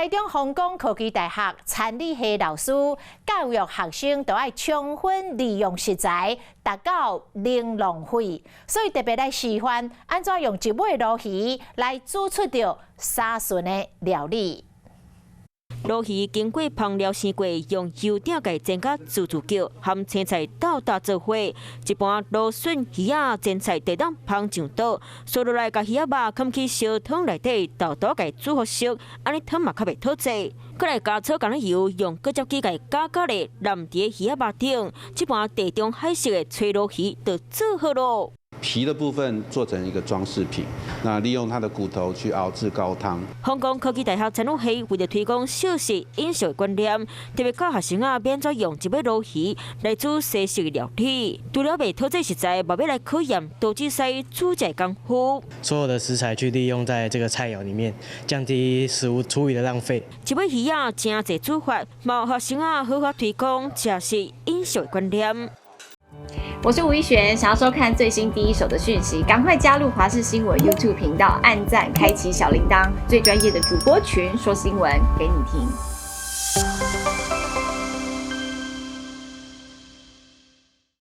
台中航空科技大学产理系老师教育学生，都要充分利用食材，达到零浪费。所以特别来示范安怎用一尾鲈鱼来煮出着沙顺的料理。 鲈鱼经过烹料生过，用油鼎给煎甲滋滋叫，含青菜斗搭做伙。一般芦笋、鱼仔、煎菜地当烹上桌，烧落来甲鱼仔肉放去烧汤内底，豆豆给煮好熟，安尼汤嘛较袂讨济。再来加炒橄榄油，用割椒机给加加咧淋伫鱼仔肉顶。一般地中海式的脆鲈鱼就做好咯。 皮的部分做成一个装饰品，那利用它的骨头去熬制高汤。香港科技大学产物系为了推广少食饮食的观念，特别教学生啊，免怎用一尾鲈鱼来煮西式的料理。除了袂讨济食材，嘛要来考验多仔细煮食功夫。所有的食材去利用在这个菜肴里面，降低食物厨余的浪费。一尾鱼啊，真侪煮法，毛学生啊好好推广食食饮食的观念。 我是吴一璇，想要收看最新第一手的讯息，赶快加入华视新闻 YouTube 频道，按赞，开启小铃铛，最专业的主播群说新闻给你听。